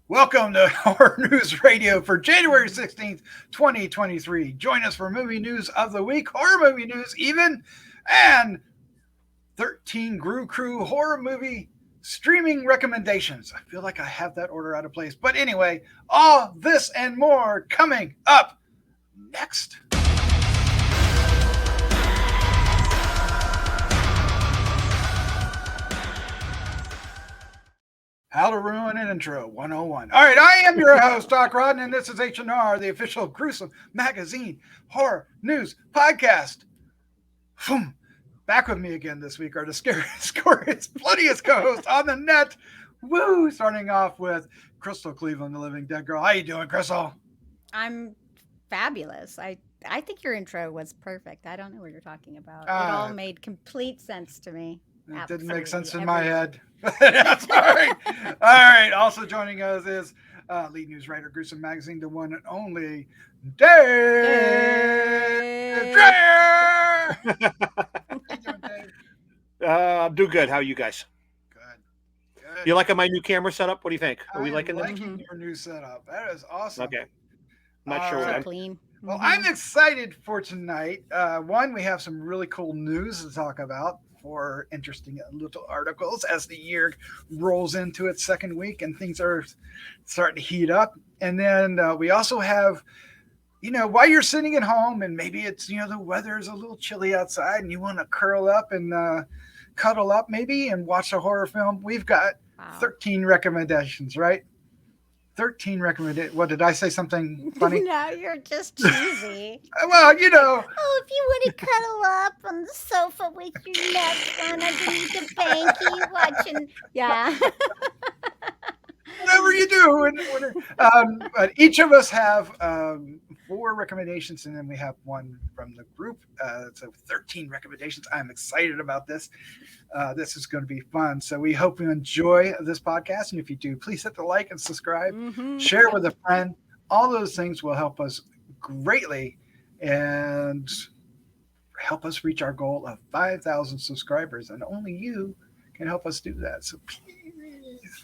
Welcome to Horror News Radio for January 16th, 2023. Join us for movie news of the week, horror movie news even, and 13 Grue-Crew horror movie streaming recommendations. I feel like I have that order out of place. But anyway, all this and more coming up next. How to Ruin an Intro 101. All right, I am your host, Doc Rodden, and this is H&R, the official Gruesome Magazine Horror News Podcast. Back with me again this week are the scariest, bloodiest co-hosts on the net. Woo! Starting off with Crystal Cleveland, the Living Dead Girl. How you doing, Crystal? I'm fabulous. I think your intro was perfect. I don't know what you're talking about. It all made complete sense to me. It didn't make sense in my head. That's all right. All right. Also joining us is lead news writer, Gruesome Magazine, the one and only Dave. How you doing, Dave? I'm doing good. How are you guys? Good. You liking my new camera setup? What do you think? Are we liking your new setup? That is awesome. Okay. I'm not sure what so I'm clean. Well, I'm excited for tonight. One, we have some really cool news to talk about for interesting little articles as the year rolls into its second week and things are starting to heat up. And then we also have, while you're sitting at home and maybe it's, the weather is a little chilly outside and you want to curl up and cuddle up maybe and watch a horror film, we've got 13 recommendations, right? 13 recommendations. What, did I say something funny? No, you're just cheesy. Well, Oh, if you want to cuddle up on the sofa with your nuts on underneath the banky watching. Yeah. Whatever you do. But each of us have 4 recommendations, and then we have one from the group. So 13 recommendations. I'm excited about this. This is going to be fun. So we hope you enjoy this podcast. And if you do, please hit the like and subscribe. Share with a friend. All those things will help us greatly and help us reach our goal of 5,000 subscribers. And only you can help us do that. So please.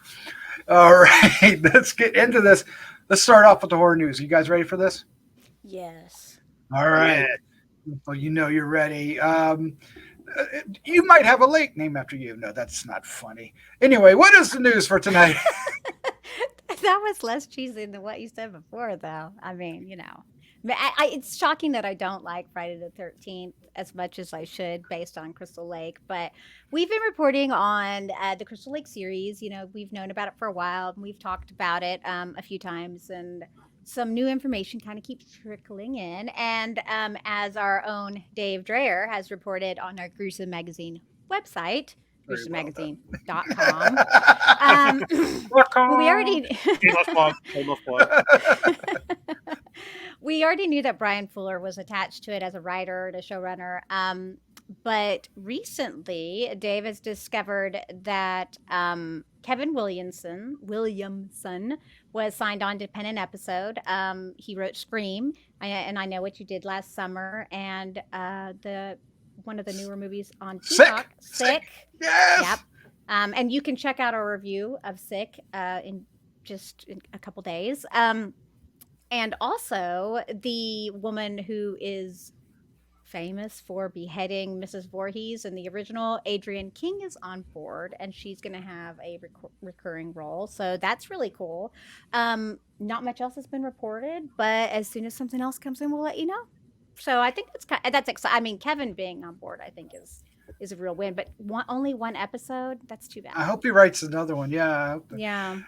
All right, let's get into this. Let's start off with the horror news. You guys ready for this? Yes. All right. Well, you're ready. You might have a lake named after you. No, that's not funny. Anyway, what is the news for tonight? That was less cheesy than what you said before, though. I mean, it's shocking that I don't like Friday the 13th as much as I should based on Crystal Lake. But we've been reporting on the Crystal Lake series. We've known about it for a while. And we've talked about it a few times. And some new information kind of keeps trickling in. And as our own Dave Dreher has reported on our Gruesome Magazine website, GRUESOMEMagazine.com. We already we already knew that Brian Fuller was attached to it as a writer and a showrunner. But recently, Dave has discovered that Kevin Williamson was signed on to pen an episode. He wrote Scream, and I Know What You Did Last Summer, and one of the newer movies on Peacock, Sick. Yes. Yep. And you can check out our review of Sick in a couple days. And also the woman who is famous for beheading Mrs. Voorhees in the original, Adrienne King, is on board, and she's going to have a recurring role. So that's really cool. Not much else has been reported, but as soon as something else comes in, we'll let you know. So I think that's exciting. I mean, Kevin being on board, I think is a real win. But only one episode, that's too bad. I hope he writes another one. Yeah. Yeah.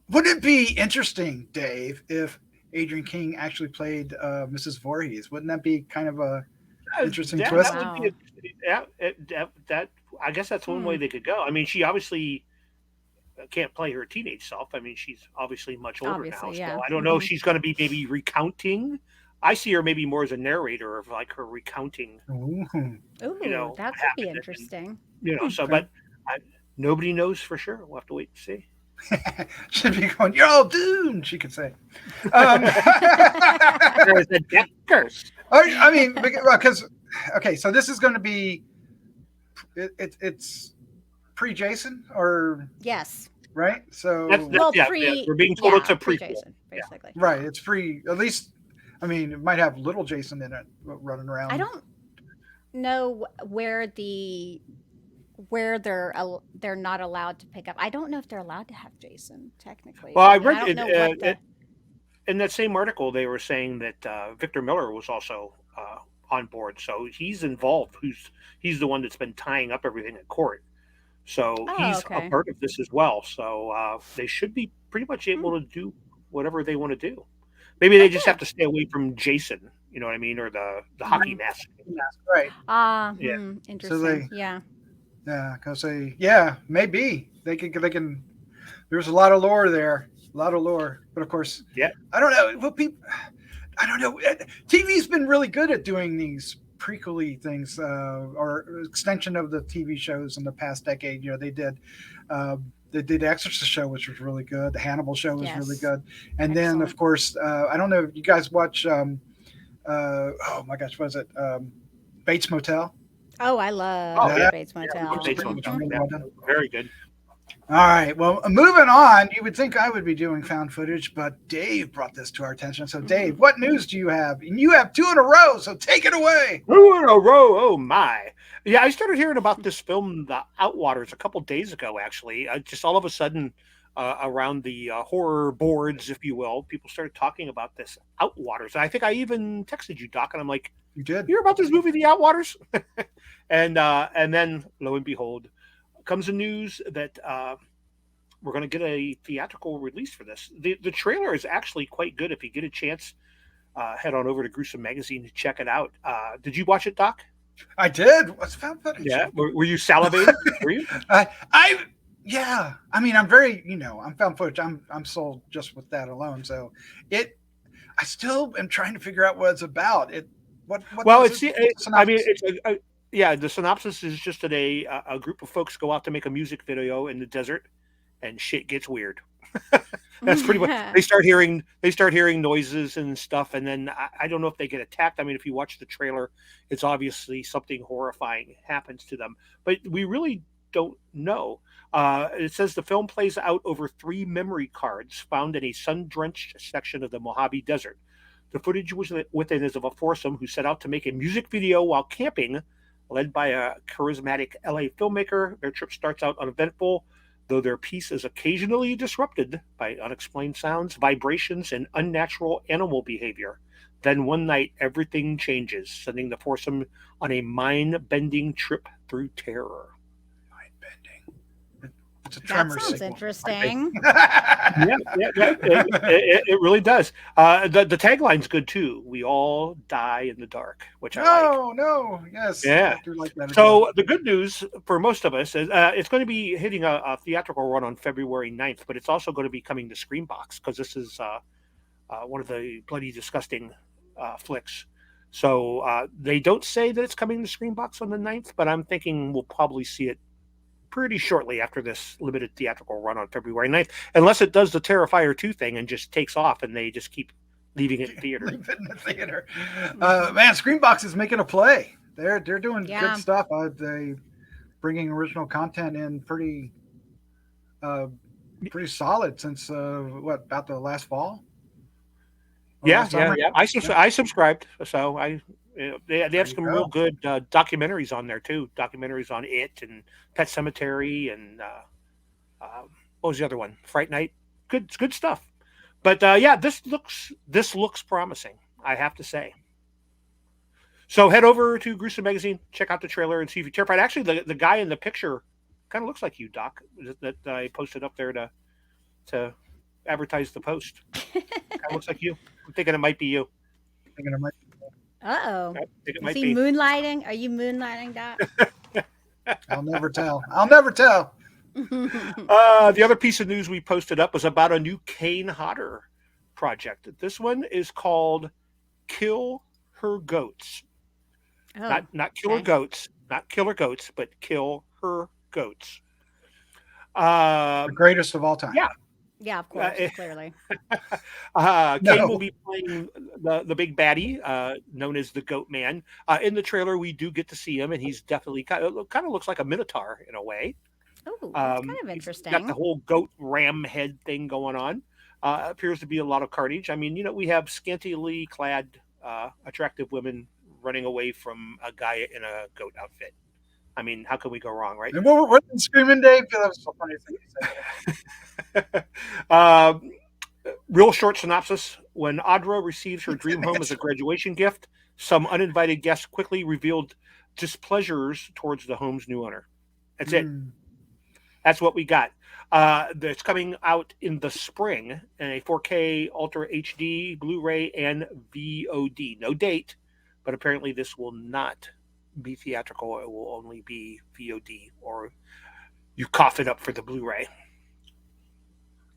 Wouldn't it be interesting, Dave, if Adrienne King actually played Mrs. Voorhees? Wouldn't that be kind of a interesting twist? That would be I guess that's one way they could go. I mean, she obviously can't play her teenage self. I mean, she's obviously much older now. Yeah. So I don't know if she's going to be maybe recounting. I see her maybe more as a narrator of like her recounting. Ooh, that could be interesting. But nobody knows for sure. We'll have to wait and see. Should be going, you're all doomed, she could say. There's a death curse. I mean, because, okay, so this is going to be, it's pre-Jason or? Yes. right? So Well, we're being told it's a prequel. Jason, basically. right, it's pre. At least, I mean, it might have little Jason in it running around. I don't know where they're not allowed to pick up. I don't know if they're allowed to have Jason technically. Well, I And read I don't know what the in that same article, they were saying that Victor Miller was also on board, so he's involved. He's the one that's been tying up everything at court, so he's a part of this as well. So they should be pretty much able to do whatever they want to do. Maybe they just have to stay away from Jason, you know what I mean, or the hockey mask. Right. Interesting. So yeah, because maybe they can. There's a lot of lore there, but of course, I don't know. Well, I don't know. TV's been really good at doing these prequel-y things or extension of the TV shows in the past decade. You know, they did the Exorcist show, which was really good. The Hannibal show was really good. And then, of course, I don't know if you guys watch, oh my gosh, what is it? Bates Motel. Oh, I love Bates Motel. Bates Motel. Very good. All right. Well, moving on, you would think I would be doing found footage, but Dave brought this to our attention. So, Dave, what news do you have? And you have 2 in a row, so take it away. 2 in a row. Oh, my. Yeah, I started hearing about this film, The Outwaters, a couple days ago, actually. Just all of a sudden, around the horror boards, if you will, people started talking about this Outwaters. And I think I even texted you, Doc, and I'm like, you did? You hear about this movie, The Outwaters? and then, lo and behold, comes the news that we're going to get a theatrical release for this. The trailer is actually quite good. If you get a chance, head on over to Gruesome Magazine to check it out. Did you watch it, Doc? I did. What's found footage? Yeah. Were you salivating? Were you? Yeah. I mean, I'm very, I'm found footage. I'm sold just with that alone. So I still am trying to figure out what it's about. The synopsis is just that a group of folks go out to make a music video in the desert, and shit gets weird. That's pretty much. They start hearing noises and stuff, and then I don't know if they get attacked. I mean, if you watch the trailer, it's obviously something horrifying happens to them, but we really don't know. It says the film plays out over 3 memory cards found in a sun-drenched section of the Mojave Desert. The footage was within is of a foursome who set out to make a music video while camping. Led by a charismatic LA filmmaker, their trip starts out uneventful, though their peace is occasionally disrupted by unexplained sounds, vibrations, and unnatural animal behavior. Then one night, everything changes, sending the foursome on a mind-bending trip through terror. Mind-bending. It's a Tremors that sounds sequel. Interesting. It really does. The tagline's good too. We all die in the dark, which I like. Yes. Yeah. I do like that. So the good news for most of us is it's going to be hitting a theatrical run on February 9th, but it's also going to be coming to Screenbox because this is one of the bloody disgusting flicks. So they don't say that it's coming to Screenbox on the 9th, but I'm thinking we'll probably see it pretty shortly after this limited theatrical run on February 9th, unless it does the Terrifier 2 thing and just takes off and they just keep leaving it in theater. Man, Screenbox is making a play. They're doing good stuff. They bringing original content in pretty solid since about the last fall. Yeah. I subscribed, so they have some real good documentaries on there too. Documentaries on it and Pet Cemetery and what was the other one? Fright Night. Good stuff. But this looks promising, I have to say. So head over to Gruesome Magazine, check out the trailer, and see if you're terrified. Actually, the guy in the picture kind of looks like you, Doc. That I posted up there to advertise the post. Kind of looks like you. I'm thinking it might be you. Uh-oh. Is he moonlighting? Are you moonlighting, Doc? I'll never tell. The other piece of news we posted up was about a new Kane Hodder project. This one is called Kill Her Goats. Oh, not killer goats, not killer goats, but Kill Her Goats. The greatest of all time. Yeah, of course, clearly. Kane will be playing the big baddie, known as the Goatman. In the trailer, we do get to see him, and he's definitely kind of looks like a minotaur in a way. Oh, that's kind of interesting. Got the whole goat ram head thing going on. Appears to be a lot of carnage. I mean, we have scantily clad, attractive women running away from a guy in a goat outfit. I mean, how can we go wrong, right? And what screaming, Dave? That was so funny. Real short synopsis. When Audra receives her dream home as a graduation gift, some uninvited guests quickly revealed displeasures towards the home's new owner. That's it. That's what we got. It's coming out in the spring in a 4K Ultra HD, Blu-ray, and VOD. No date, but apparently this will not be theatrical. It will only be VOD, or you cough it up for the Blu-ray.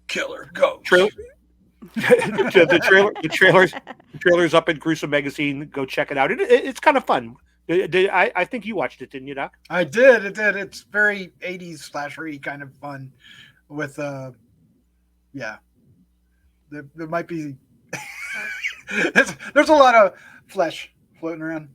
Killer goat. The trailer's up at Gruesome Magazine. Go check it out. It's kind of fun. I think you watched it, didn't you, Doc? I did. It did. It's very 80s slasher-y kind of fun with, yeah. There might be, there's a lot of flesh floating around.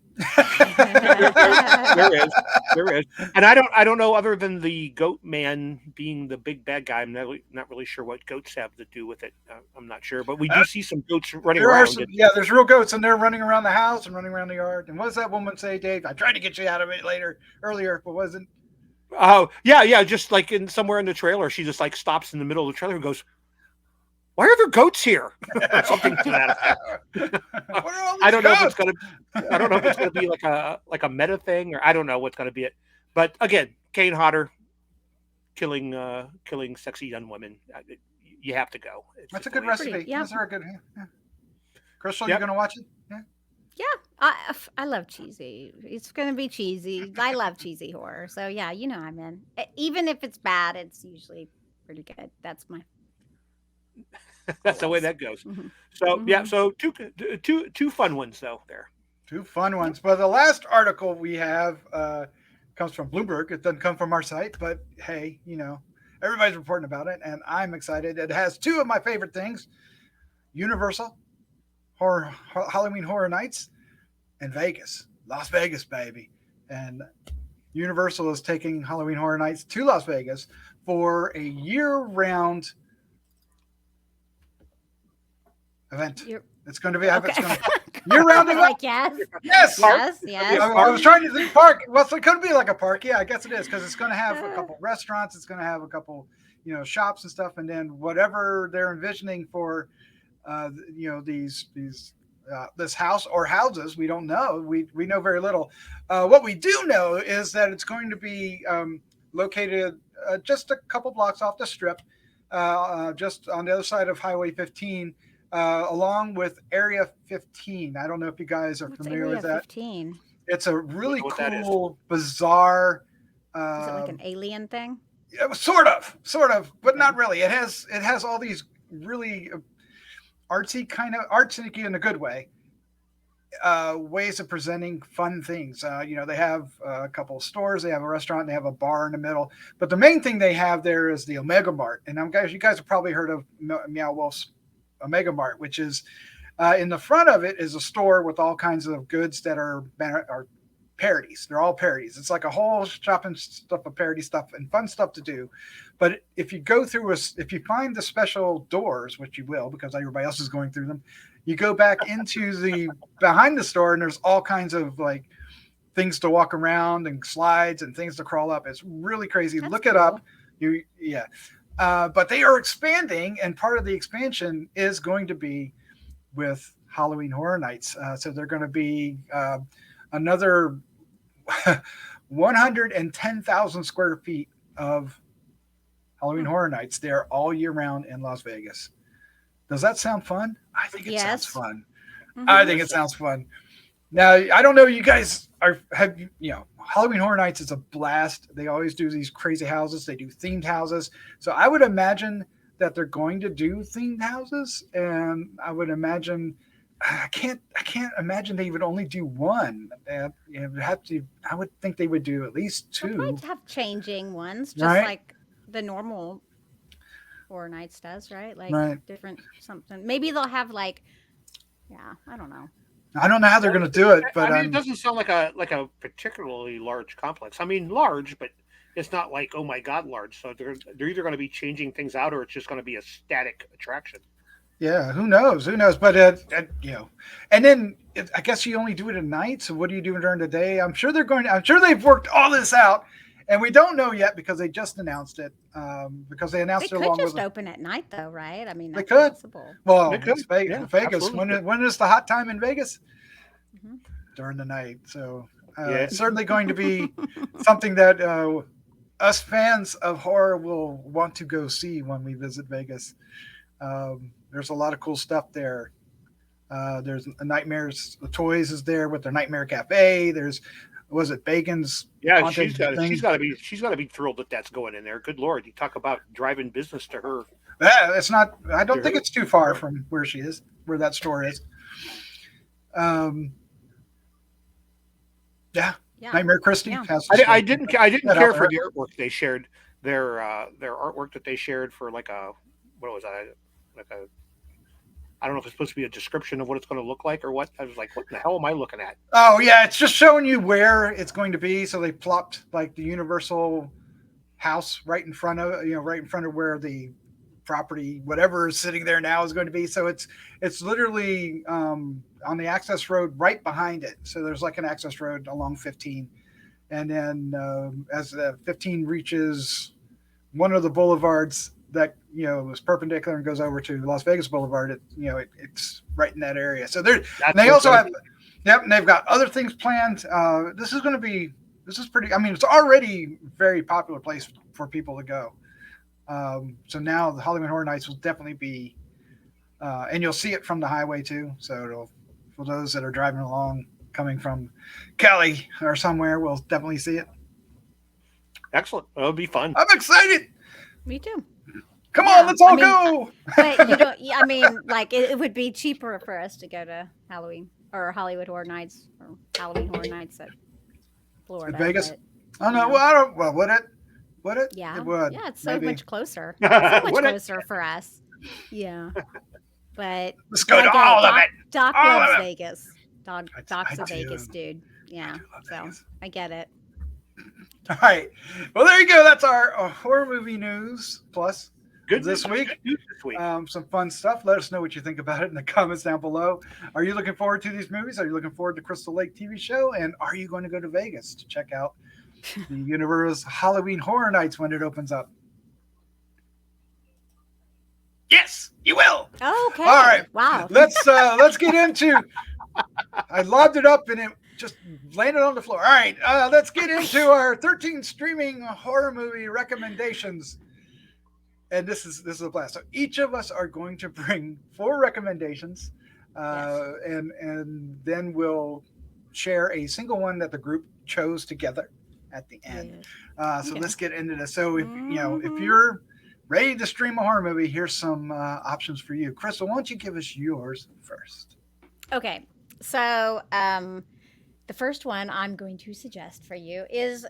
There is. And I don't know, other than the Goatman being the big bad guy, I'm not really sure what goats have to do with it. I'm not sure, but we do see some goats running around. There's real goats, and they're running around the house and running around the yard. And what does that woman say, Dave? I tried to get you out of it earlier, but wasn't. Oh, yeah, just like somewhere in the trailer, she just like stops in the middle of the trailer and goes, "Why are there goats here?" Or something to that effect. I don't know if it's gonna be like a meta thing, or I don't know what's gonna be it. But again, Kane Hodder killing sexy young women. You have to go. That's a good recipe. Yeah. That's very good. Yeah. Crystal, you gonna watch it? Yeah, I love cheesy. It's gonna be cheesy. I love cheesy horror. So yeah, I'm in. Even if it's bad, it's usually pretty good. That's the way that goes. Mm-hmm. So yeah, so two fun ones though there. Two fun ones. But the last article we have comes from Bloomberg. It doesn't come from our site, but hey, everybody's reporting about it, and I'm excited. It has two of my favorite things: Universal Halloween Horror Nights, and Las Vegas, baby. And Universal is taking Halloween Horror Nights to Las Vegas for a year-round event. It's going to be okay. year-round event. Like yes. I was trying to think park. Well, so it could be like a park. Yeah, I guess it is, because it's going to have a couple restaurants. It's going to have a couple, shops and stuff, and then whatever they're envisioning for, this house or houses, we don't know. We know very little. What we do know is that it's going to be located just a couple blocks off the strip, just on the other side of Highway 15. Along with Area 15. I don't know if you guys are familiar with that. 15? It's a really cool, bizarre. Is it like an alien thing? Sort of, but not really. It has all these really artsy in a good way. Ways of presenting fun things. They have a couple of stores, they have a restaurant, they have a bar in the middle. But the main thing they have there is the Omega Mart. And you guys have probably heard of Meow Wolf's Omega Mart, which is in the front of it is a store with all kinds of goods that are parodies. They're all parodies. It's like a whole shopping stuff of parody stuff and fun stuff to do. But if you go through if you find the special doors, which you will, because everybody else is going through them, you go back into the behind the store, and there's all kinds of like things to walk around and slides and things to crawl up. It's really crazy. Look it up. But they are expanding, and part of the expansion is going to be with Halloween Horror Nights. So they're going to be another 110,000 square feet of Halloween Horror Nights there all year round in Las Vegas. Does that sound fun? I think it sounds fun. Mm-hmm. I think it sounds fun. Now, I don't know, you guys Halloween Horror Nights is a blast. They always do these crazy houses. They do themed houses. So I would imagine that they're going to do themed houses. And I would imagine, I can't imagine they would only do one. I would think they would do at least two. They might have changing ones, just like the normal Horror Nights does, right? Like different something. Maybe they'll have I don't know. I don't know how they're going to do it, but it doesn't sound like a particularly large complex. I mean, large, but it's not like, oh my god, large. So they're either going to be changing things out, or it's just going to be a static attraction. Yeah, who knows? Who knows? But and then I guess you only do it at night. So what do you do during the day? I'm sure they've worked all this out, and we don't know yet because they just announced it. Because they announced They it could along just with. open at night, though, right? I mean, They that's could. possible. Well, They could. it's Vegas. Yeah, Vegas. absolutely. When is the hot time in Vegas? Mhm. During the night. So Yeah. it's certainly going to be something that us fans of horror will want to go see when we visit Vegas. There's a lot of cool stuff there. There's Nightmares. The Toys is there with their Nightmare Cafe. There's was it Bacon's? Yeah, haunted thing? she's got to be thrilled that that's going in there. Good lord, you talk about driving business to her. Yeah, it's not. I don't To think her. it's too far from where she is, where that store is. Yeah, Yeah. Nightmare Christie Yeah. has. I didn't care out for there. the artwork they shared. Their artwork that they shared for like a what was that, like a, I don't know if it's supposed to be a description of what it's going to look like or what. I was like, what the hell am I looking at? Oh yeah, it's just showing you where it's going to be. So they plopped like the Universal house right in front of where the property, whatever is sitting there now, is going to be. So it's literally on the access road right behind it. So there's like an access road along 15, and then as the 15 reaches one of the boulevards that is perpendicular and goes over to Las Vegas Boulevard, it's right in that area. So they also have, and they've got other things planned. This is pretty. I mean, it's already a very popular place for people to go. So now the Halloween Horror Nights will definitely be, and you'll see it from the highway too. So for those that are driving along, coming from Cali or somewhere, will definitely see it. Excellent. It'll be fun. I'm excited. Me too. Come Yeah, on, let's all I mean, go. But you don't. I mean, like it would be cheaper for us to go to Halloween or Hollywood Horror Nights or Halloween Horror Nights at Florida. Vegas? but, Oh no, Yeah. well I don't. Well, would it? Would it? Yeah. It would. Yeah, it's so maybe. much closer. So much Would it? closer for us. Yeah. But Let's go I to get all of Doc, it. Doc All loves of it. Vegas. Doc's I a Vegas do. dude. Yeah. do love So Vegas. I get it. All right. Well, there you go. That's our horror movie news plus Good this week. Good news this week. Some fun stuff. Let us know what you think about it in the comments down below. Are you looking forward to these movies? Are you looking forward to Crystal Lake TV show? And are you going to go to Vegas to check out the Universal Halloween Horror Nights when it opens up? Yes, you will. Okay. All right. Wow. Let's get into. I lobbed it up and it just landed on the floor. All right, let's get into our 13 streaming horror movie recommendations. And this is a blast. So each of us are going to bring 4 recommendations, and then we'll share a single one that the group chose together at the end. So Okay. let's get into this. So if you're ready to stream a horror movie, here's some options for you. Crystal, why don't you give us yours first? Okay. So the first one I'm going to suggest for you is,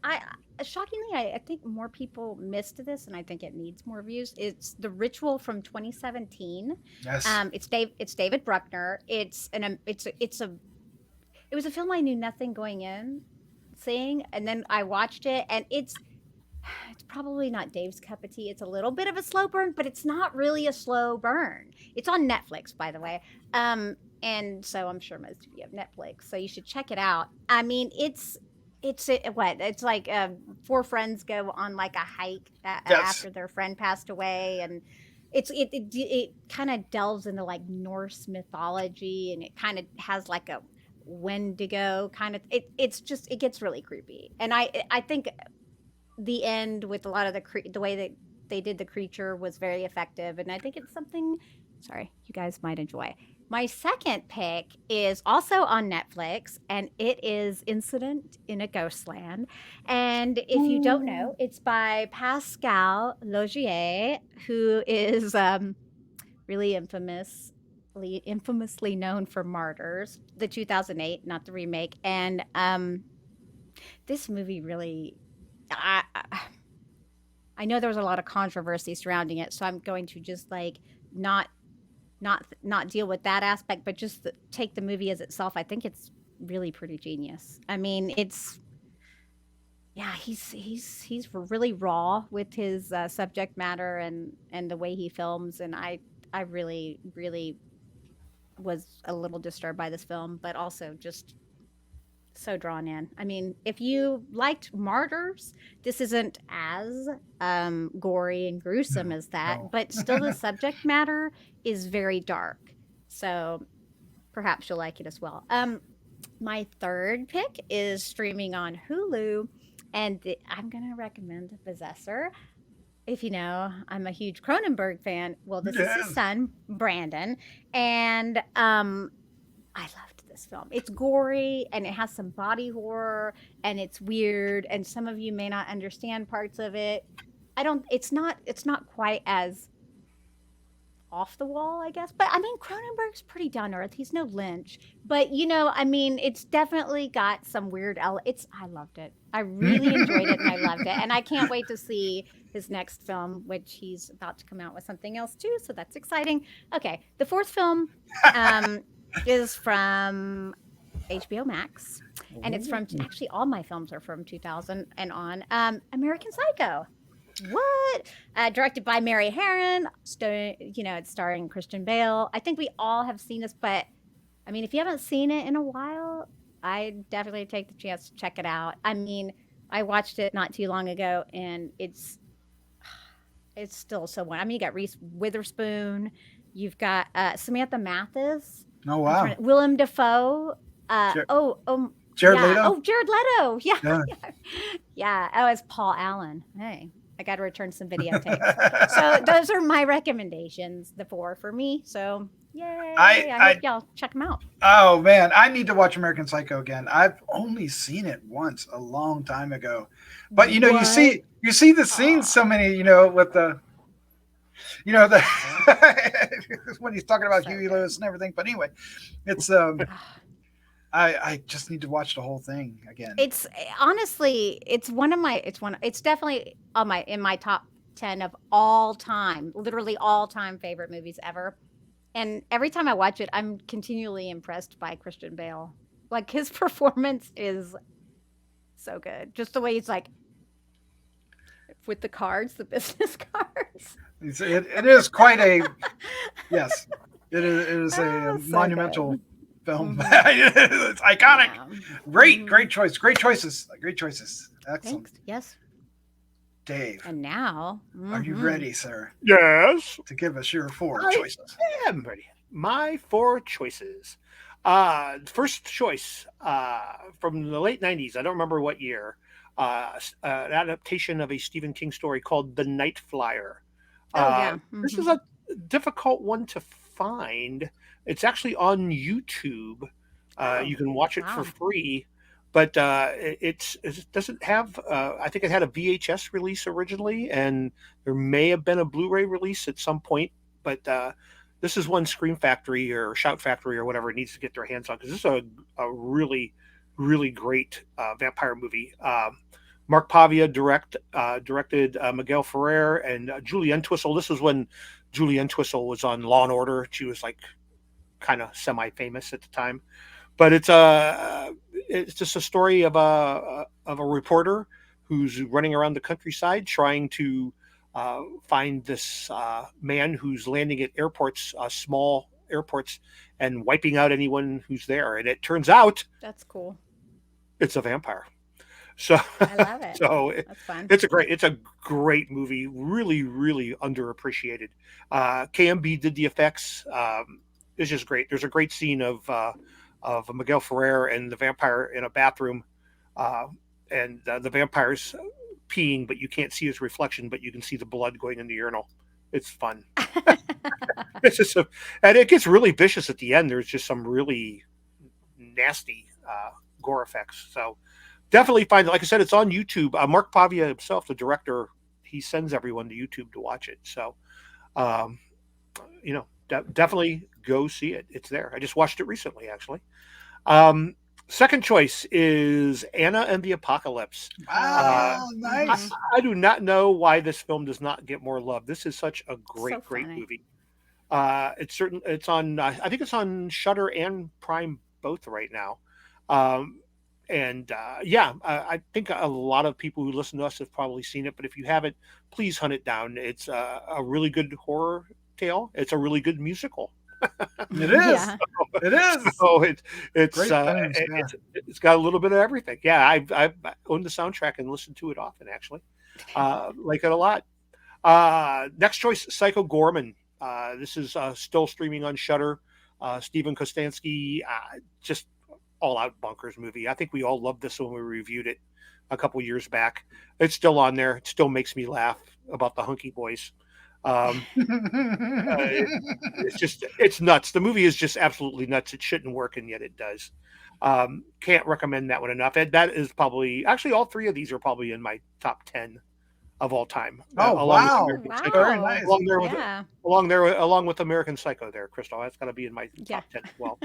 I shockingly, I think more people missed this, and I think it needs more views. It's The Ritual from 2017. Yes. It's David Bruckner. It was a film I knew nothing going in seeing, and then I watched it, and it's probably not Dave's cup of tea. It's a little bit of a slow burn, but it's not really a slow burn. It's on Netflix, by the way. And so I'm sure most of you have Netflix, so you should check it out. I mean, it's like 4 friends go on like a hike after their friend passed away, and it kind of delves into like Norse mythology, and it kind of has like a Wendigo kind of. It gets really creepy, and I think the end with a lot of the way that they did the creature was very effective, and I think it's something you guys might enjoy. My second pick is also on Netflix, and it is Incident in a Ghostland. And if you don't know, it's by Pascal Laugier, who is really infamously known for Martyrs, the 2008, not the remake. And this movie really, I know there was a lot of controversy surrounding it, so I'm going to just like not deal with that aspect, but just take the movie as itself. I think it's really pretty genius. I mean, it's yeah, he's really raw with his subject matter and the way he films, and I really was a little disturbed by this film, but also just so drawn in. I mean, if you liked Martyrs, this isn't as gory and gruesome as that, but still the subject matter is very dark. So perhaps you'll like it as well. My third pick is streaming on Hulu, and I'm going to recommend Possessor. If you know, I'm a huge Cronenberg fan. Well, this is his son, Brandon, and I loved this film. It's gory and it has some body horror and it's weird and some of you may not understand parts of it. It's not quite as off the wall, I guess. But I mean, Cronenberg's pretty down to earth. He's no Lynch, but I mean, it's definitely got some weird. I loved it. I really enjoyed it, and I loved it. And I can't wait to see his next film, which he's about to come out with something else too. So that's exciting. Okay, the fourth film is from HBO Max, and it's from actually all my films are from 2000 and on. American Psycho. What? Directed by Mary Harron. It's starring Christian Bale. I think we all have seen this, but I mean, if you haven't seen it in a while, I definitely take the chance to check it out. I mean, I watched it not too long ago, and it's still so one. I mean, you got Reese Witherspoon, you've got Samantha Mathis. Oh wow. Willem Dafoe. Jared yeah. Leto. Oh, Jared Leto. Yeah. Yeah. Yeah. Oh, it's Paul Allen. Hey, I got to return some videotapes. So those are my recommendations, the 4 for me. So yay! I hope y'all check them out. Oh man, I need to watch American Psycho again. I've only seen it once a long time ago, but you see the scenes so many, with the. When he's talking about Huey Lewis and everything. But anyway, it's I just need to watch the whole thing again. It's honestly, it's definitely in my top 10 of all time, literally all time favorite movies ever. And every time I watch it, I'm continually impressed by Christian Bale. Like his performance is so good. Just the way he's like with the cards, the business cards. It is quite a yes. It is a so monumental good. film. Mm-hmm. It's iconic. Yeah. Great choices. Excellent. Thanks. Yes. Dave. And now, are you ready, sir? Yes. To give us your 4 choices. I am ready. My 4 choices. First choice from the late 90s. I don't remember what year. An adaptation of a Stephen King story called The Night Flyer. This is a difficult one to find. It's actually on YouTube. You can watch it for free, but it doesn't have. I think it had a VHS release originally, and there may have been a Blu-ray release at some point. But this is one Scream Factory or Shout Factory or whatever needs to get their hands on, because this is a really, really great vampire movie. Mark Pavia directed Miguel Ferrer and Julie Entwistle. This was when Julie Entwistle was on Law and Order. She was like kind of semi-famous at the time. But it's just a story of a reporter who's running around the countryside trying to find this man who's landing at airports, small airports, and wiping out anyone who's there. And it turns out that's cool. It's a vampire. So I love it. So that's fun. It's a great movie. Really, really underappreciated. KMB did the effects. It's just great. There's a great scene of Miguel Ferrer and the vampire in a bathroom, and the vampire's peeing, but you can't see his reflection, but you can see the blood going in the urinal. It's fun. It's just and it gets really vicious at the end. There's just some really nasty gore effects. So definitely find it. Like I said, it's on YouTube. Mark Pavia himself, the director, he sends everyone to YouTube to watch it. So, definitely go see it. It's there. I just watched it recently, actually. Second choice is Anna and the Apocalypse. Nice. I do not know why this film does not get more love. This is such a great movie. It's on. I think it's on Shudder and Prime both right now. And I think a lot of people who listen to us have probably seen it, but if you haven't, please hunt it down. It's a really good horror tale. It's a really good musical. It is. Yeah. It is. So it's Great films, yeah. it's got a little bit of everything. Yeah, I've owned the soundtrack and listened to it often, actually. Like it a lot. Next choice, Psycho Gorman. This is still streaming on Shudder. Stephen Kostanski, just all out bonkers movie. I think we all loved this when we reviewed it a couple years back. It's still on there. It still makes me laugh about the hunky boys. It's nuts. The movie is just absolutely nuts. It shouldn't work, and yet it does. Can't recommend that one enough. And that is probably, actually, all three of these are probably in my top 10 of all time. Wow. Very nice. Along with American Psycho there, Crystal. That's going to be in my top 10 as well.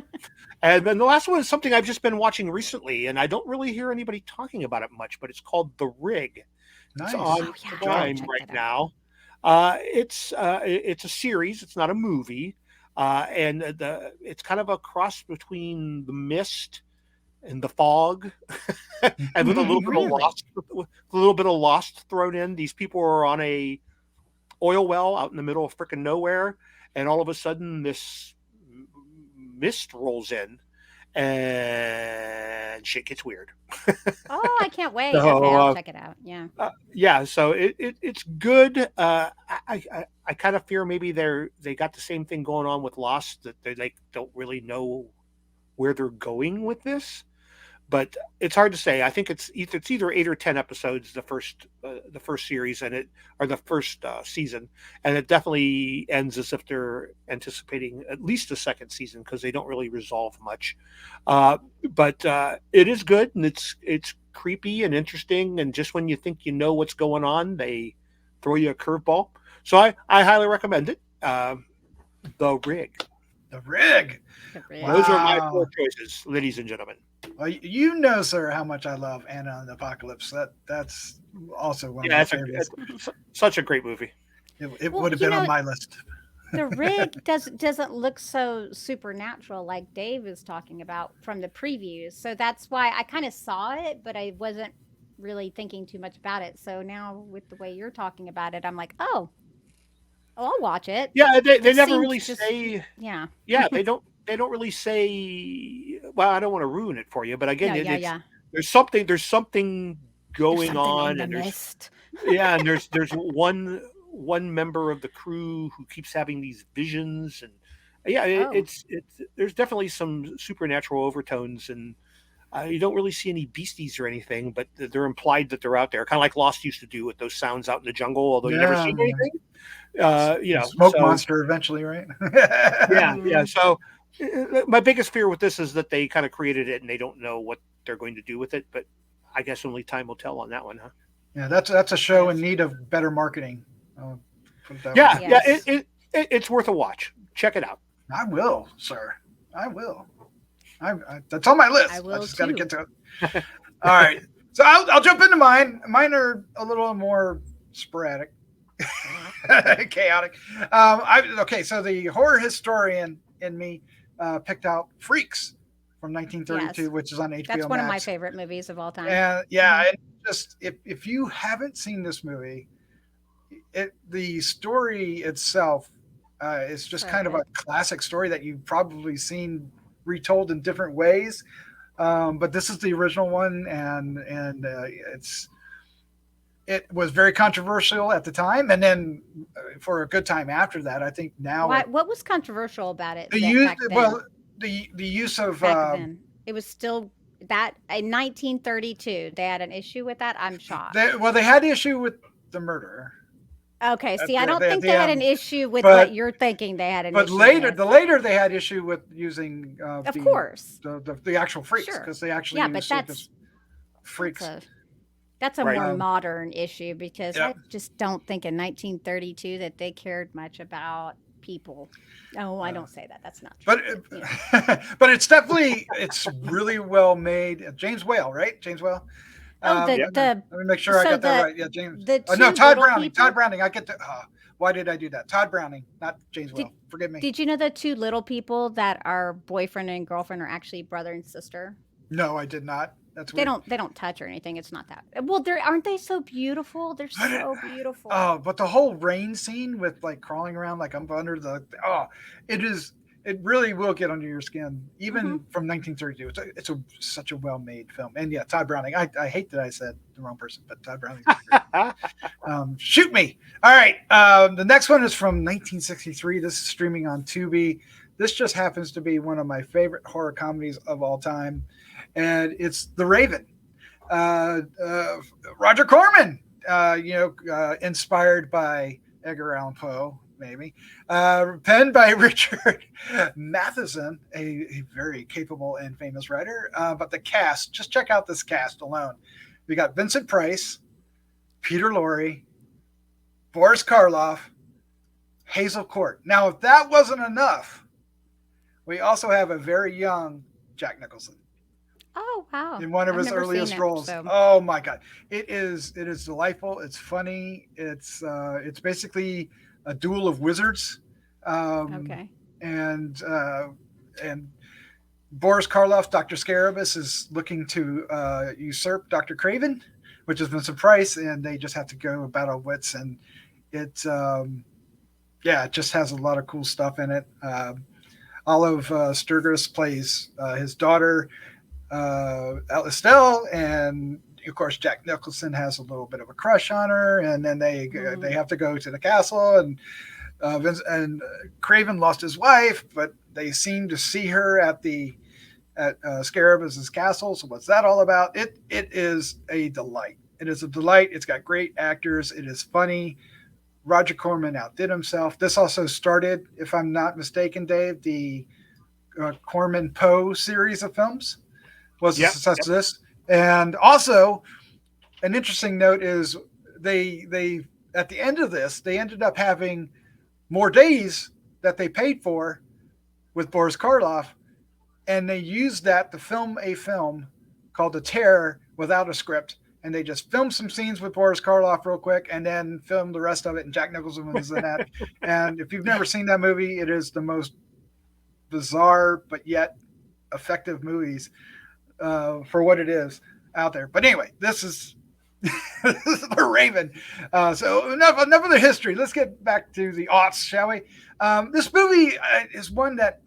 And then the last one is something I've just been watching recently, and I don't really hear anybody talking about it much, but it's called The Rig. Nice. It's on Prime right now. It's a series. It's not a movie. And it's kind of a cross between The Mist and The Fog, and with a little bit of Lost thrown in. These people are on a oil well out in the middle of freaking nowhere, and all of a sudden this mist rolls in, and shit gets weird. Oh, I can't wait. So, okay, I'll check it out. Yeah. So it's good. I kind of fear maybe they got the same thing going on with Lost, that they don't really know where they're going with this. But it's hard to say. I think it's either 8 or 10 episodes, the first series, or the first season, and it definitely ends as if they're anticipating at least a second season, because they don't really resolve much. But it is good, and it's creepy and interesting, and just when you think you know what's going on, they throw you a curveball. So I highly recommend it. The Rig. The Rig. Wow. Those are my 4 choices, ladies and gentlemen. Well, you know, sir, how much I love Anna and the Apocalypse. That's also one of my favorites. It's such a great movie. It would have been on my list. The Rig doesn't look so supernatural like Dave is talking about from the previews. So that's why I kind of saw it, but I wasn't really thinking too much about it. So now with the way you're talking about it, I'm like, oh, I'll watch it. Yeah, they never really say. Yeah. Yeah, they don't really say. Well, I don't want to ruin it for you, but again, there's something going on, and there's and there's one member of the crew who keeps having these visions, and it's there's definitely some supernatural overtones, and you don't really see any beasties or anything, but they're implied that they're out there, kind of like Lost used to do with those sounds out in the jungle, although you never see anything. Smoke monster eventually, right? Yeah. So my biggest fear with this is that they kind of created it and they don't know what they're going to do with it, but I guess only time will tell on that one, huh? Yeah, that's a show in need of better marketing. It's worth a watch. Check it out. I will, sir. I will. That's on my list. I just got to get to it. All right. So I'll jump into mine. Mine are a little more sporadic, chaotic. So the horror historian in me picked out Freaks from 1932, which is on HBO Max. That's one of my favorite movies of all time. And and just if you haven't seen this movie, the story itself is just kind of a classic story that you've probably seen retold in different ways, but this is the original one, and it was very controversial at the time, and then for a good time after that. I think now what was controversial about it? The use of back then. It was still that in 1932 they had an issue with that. I'm shocked. They had the issue with the murder. Okay, see, I don't think they had an issue with what you're thinking they had an issue with. But later they had issue with using of course the actual freaks, because they actually but that's freaks. That's a more modern issue, because I just don't think in 1932 that they cared much about people. Oh, I don't say that. That's not true. But it's definitely it's really well made. James Whale, right? James Whale. Let me make sure I got that right. Yeah, James. Todd Browning. Todd Browning. I get to. Why did I do that? Todd Browning, not James Whale. Forgive me. Did you know the two little people that are boyfriend and girlfriend are actually brother and sister? No, I did not. That's They weird. don't touch or anything. It's not that. Well, aren't they so beautiful? They're so beautiful. Oh, but the whole rain scene with like crawling around like I'm under it really will get under your skin, even from 1932. It's such a well-made film. And yeah, Todd Browning. I hate that I said the wrong person, but Todd Browning. Shoot me. All right. The next one is from 1963. This is streaming on Tubi. This just happens to be one of my favorite horror comedies of all time, and it's The Raven. Roger Corman, inspired by Edgar Allan Poe, maybe. Penned by Richard Matheson, a very capable and famous writer. But the cast, just check out this cast alone. We got Vincent Price, Peter Lorre, Boris Karloff, Hazel Court. Now, if that wasn't enough, we also have a very young Jack Nicholson. Oh wow! In one of his earliest roles. Oh my god, it is delightful. It's funny. It's basically a duel of wizards. Okay. And Boris Karloff, Dr. Scarabus, is looking to usurp Dr. Craven, which is Vincent Price, and they just have to go battle wits, and it just has a lot of cool stuff in it. Olive Sturgis plays his daughter, Estelle, and of course Jack Nicholson has a little bit of a crush on her, and then they have to go to the castle, and Craven lost his wife, but they seem to see her at Scarabus's castle. So what's that all about? It is a delight. It is a delight. It's got great actors. It is funny. Roger Corman outdid himself. This also started, if I'm not mistaken, Dave, the Corman Poe series of films was a success of this. And also, an interesting note is they at the end of this, they ended up having more days that they paid for with Boris Karloff, and they used that to film a film called The Terror without a script. And they just filmed some scenes with Boris Karloff real quick and then filmed the rest of it. And Jack Nicholson was in that. And if you've never seen that movie, it is the most bizarre but yet effective movies for what it is out there. But anyway, this is The Raven. So enough of the history. Let's get back to the aughts, shall we? This movie is one that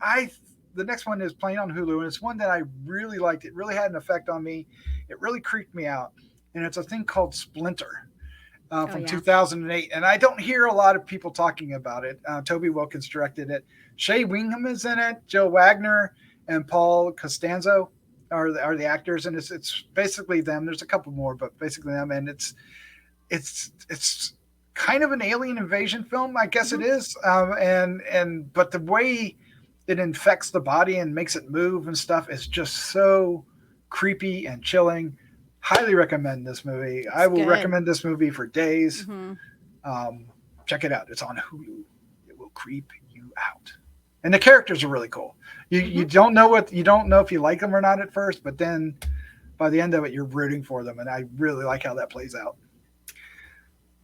the next one is playing on Hulu, and it's one that I really liked. It really had an effect on me. It really creeped me out. And it's a thing called Splinter from 2008. And I don't hear a lot of people talking about it. Toby Wilkins directed it. Shea Wingham is in it. Joe Wagner and Paul Costanzo are the actors. And it's basically them. There's a couple more, but basically them. And it's kind of an alien invasion film, I guess it is. But the way it infects the body and makes it move and stuff is just so creepy and chilling. Highly recommend this movie. I will recommend this movie for days. Check it out. It's on Hulu. It will creep you out. And the characters are really cool. You don't know if you like them or not at first, but then by the end of it, you're rooting for them. And I really like how that plays out.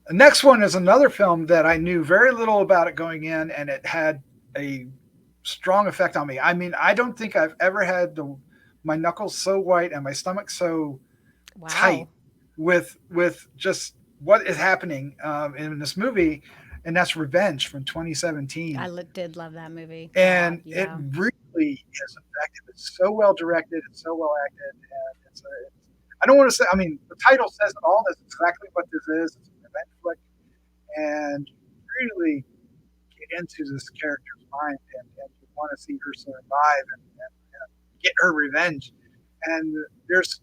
The next one is another film that I knew very little about it going in, and it had a strong effect on me. I mean, I don't think I've ever had my knuckles so white and my stomach so tight with just what is happening in this movie, and that's Revenge from 2017. I did love that movie, and it really is effective. It's so well directed, it's so well acted, and I don't want to say. I mean, the title says it all. That's exactly what this is. It's a revenge flick, and really get into this character's mind, and you want to see her survive and get her revenge. And there is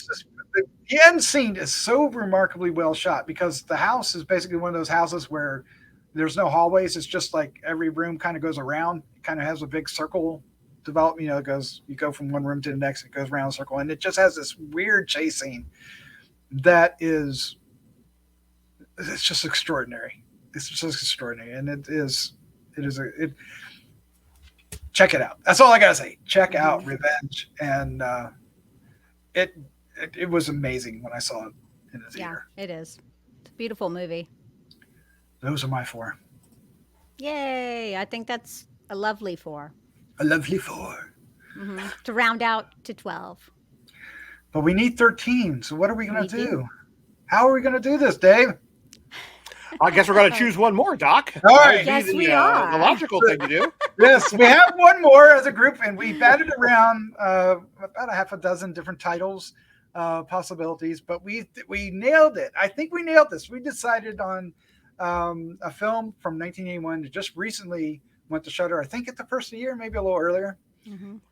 this. The end scene is so remarkably well shot because the house is basically one of those houses where there's no hallways. It's just like every room kind of goes around. It kind of has a big circle development. You go from one room to the next. It goes around a circle, and it just has this weird chase scene that it's just extraordinary. It's just extraordinary, and check it out. That's all I gotta say. Check out Revenge, and it was amazing when I saw it in the theater. Yeah, it is. It's a beautiful movie. Those are my 4. Yay! I think that's a lovely 4. A lovely 4. To round out to 12. But we need 13. So what are we going to do? do. How are we going to do this, Dave? I guess we're going to choose one more, Doc. All right. Yes, we are. The logical thing to do. Yes, we have one more as a group, and we batted around about a half a dozen different titles, possibilities, but we nailed it. I think we nailed this. We decided on a film from 1981 that just recently went to Shudder. I think at the first of the year, maybe a little earlier.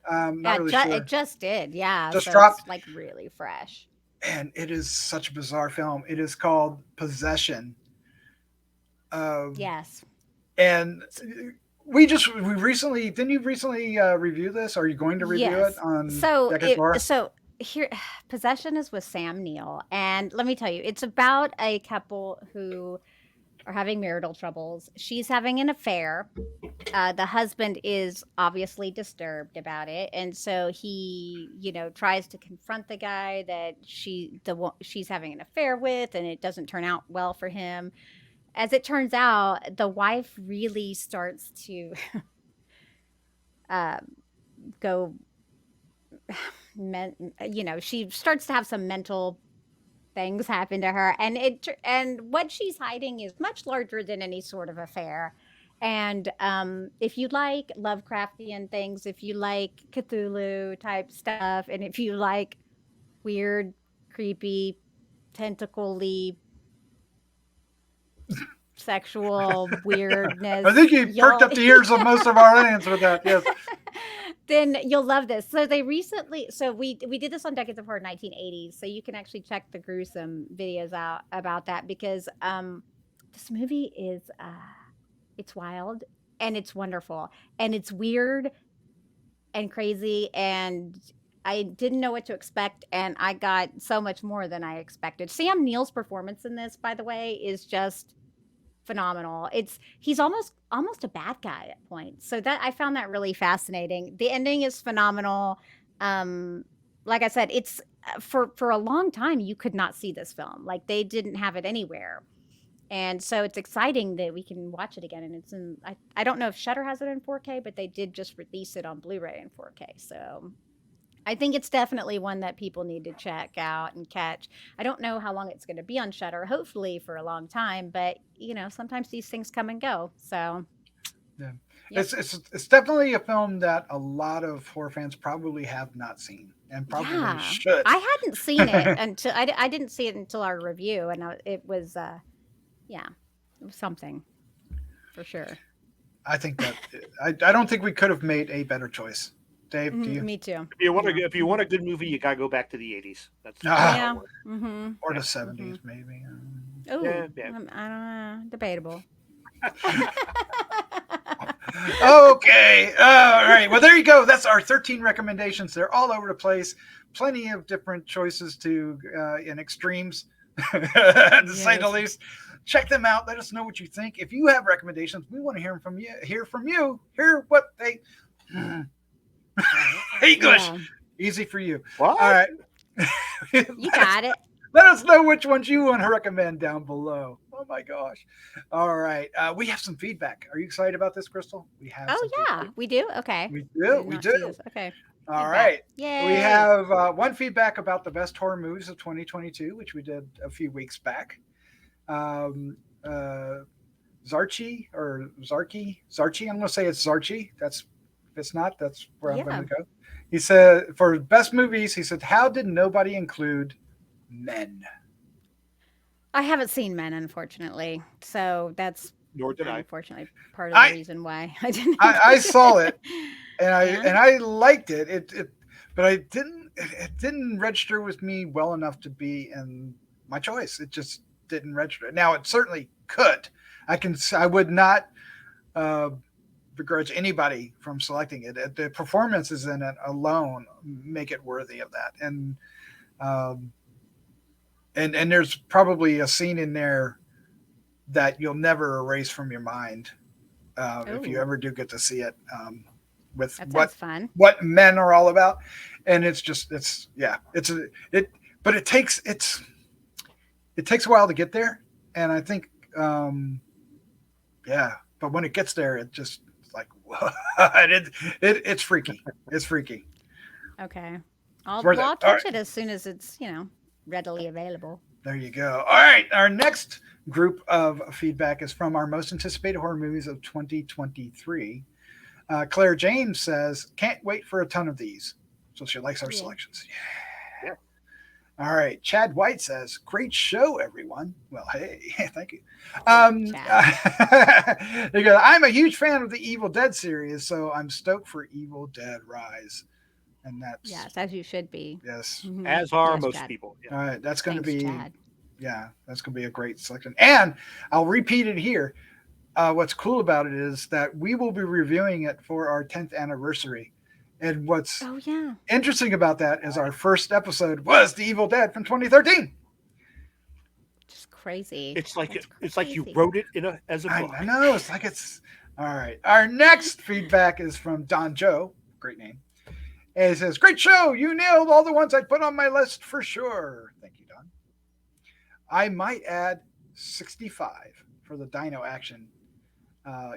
Not really sure. It just did. Yeah. Just dropped. It's like really fresh. And it is such a bizarre film. It is called Possession. Yes. And we recently, didn't you recently review this? Are you going to review it on Decades Horror? So here, Possession is with Sam Neill. And let me tell you, it's about a couple who are having marital troubles. She's having an affair. The husband is obviously disturbed about it, and so he, tries to confront the guy that she's having an affair with, and it doesn't turn out well for him. As it turns out, the wife really starts to go. She starts to have some mental things happen to her, and what she's hiding is much larger than any sort of affair. And if you like Lovecraftian things, if you like Cthulhu type stuff, and if you like weird, creepy, tentacly sexual weirdness, I think you perked up the ears of most of our audience with that. Yes. Then you'll love this. So we did this on Decades of Horror 1980s. So you can actually check the gruesome videos out about that, because this movie is it's wild and it's wonderful and it's weird and crazy, and I didn't know what to expect, and I got so much more than I expected. Sam Neill's performance in this, by the way, is just phenomenal. He's almost a bad guy at points. So that I found that really fascinating. The ending is phenomenal. Like I said, it's for a long time you could not see this film. Like they didn't have it anywhere. And so it's exciting that we can watch it again. And it's I don't know if Shudder has it in 4K, but they did just release it on Blu-ray in 4K. So I think it's definitely one that people need to check out and catch. I don't know how long it's going to be on Shudder, hopefully for a long time, but sometimes these things come and go. So yeah. Yep. It's definitely a film that a lot of horror fans probably have not seen and probably should. I hadn't seen it until I didn't see it until our review, and it was something for sure. I think that I don't think we could have made a better choice. Dave, do you? Me too. If you want a good movie, you gotta go back to the 80s. That's or the 70s, maybe. Oh, yeah. I don't know. Debatable. Okay. All right. Well, there you go. That's our 13 recommendations. They're all over the place. Plenty of different choices in extremes, to say the least. Check them out. Let us know what you think. If you have recommendations, we want to hear from you. Hear what they. English. Yeah. Easy for you. What? All right. You got it. Let us know which ones you want to recommend down below. Oh my gosh. All right. We have some feedback. Are you excited about this, Crystal? We have. Oh yeah, feedback. We do. Okay. We do. Okay. All right. Yay. We have one feedback about the best horror movies of 2022, which we did a few weeks back. Zarchi. I'm going to say it's Zarchi. If it's not, that's where I'm going to go. He said, for best movies, he said, how did nobody include Men? I haven't seen Men, unfortunately. So that's nor did unfortunately part of the reason why I didn't. I saw it, and I liked it. But it didn't register with me well enough to be in my choice. It just didn't register. Now it certainly could. I would not begrudge anybody from selecting it. The performances in it alone make it worthy of that. And there's probably a scene in there that you'll never erase from your mind if you ever do get to see it. With what Men are all about, and but it takes a while to get there, and I think but when it gets there, it just like it's freaky. It's freaky. Okay. I'll worth it. watch All right. it as soon as it's, readily available. There you go. All right. Our next group of feedback is from our most anticipated horror movies of 2023. Claire James says, can't wait for a ton of these. So she likes our selections. Yeah. All right. Chad White says, great show, everyone. Well, hey, thank you. He goes, I'm a huge fan of the Evil Dead series, so I'm stoked for Evil Dead Rise. And that's as you should be. Yes. Mm-hmm. As are most Chad. people. Yeah. All right. That's going to be, Chad. that's going to be a great selection. And I'll repeat it here. What's cool about it is that we will be reviewing it for our 10th anniversary. And what's interesting about that is our first episode was The Evil Dead from 2013. Just crazy. It's like you wrote it as a book. I know. It's like it's all right. Our next feedback is from Don Joe. Great name. And he says, great show. You nailed all the ones I put on my list for sure. Thank you, Don. I might add 65 for the dino action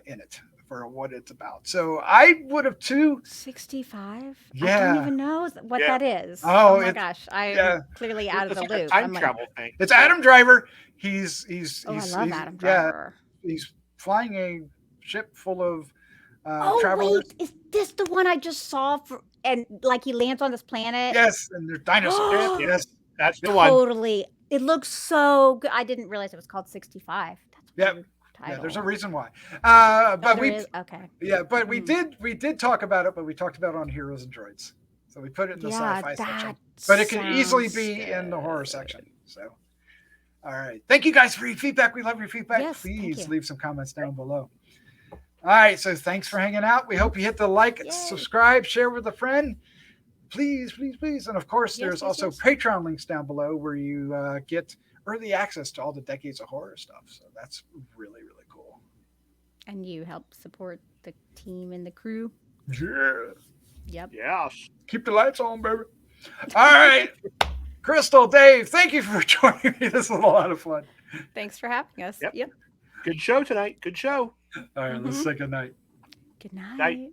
in it for what it's about. So I would have 65? Yeah. I don't even know what that is. Oh my gosh. I'm clearly out of the loop. Time travel thing. It's Adam Driver. He's I love Adam Driver. He's flying a ship full of travelers. Wait, is this the one I just saw and like he lands on this planet? Yes, and there's dinosaurs. Yes, that's the one. Totally. It looks so good. I didn't realize it was called 65. That's yeah, there's a reason why. But we but we did talk about it, but we talked about it on Heroes and Droids. So we put it in the sci-fi section. But it can easily be in the horror section. So all right. Thank you guys for your feedback. We love your feedback. Yes, please leave some comments down below. All right, so thanks for hanging out. We hope you hit the like, subscribe, share with a friend. Please, please, please. And of course, there's also Patreon links down below where you get early access to all the Decades of Horror stuff. So that's really, really cool. And you help support the team and the crew. Yeah. Yep. Yes. Keep the lights on, baby. All right. Crystal, Dave, thank you for joining me. This was a lot of fun. Thanks for having us. Yep. Good show tonight. Good show. All right, let's say good night. Good night. Night.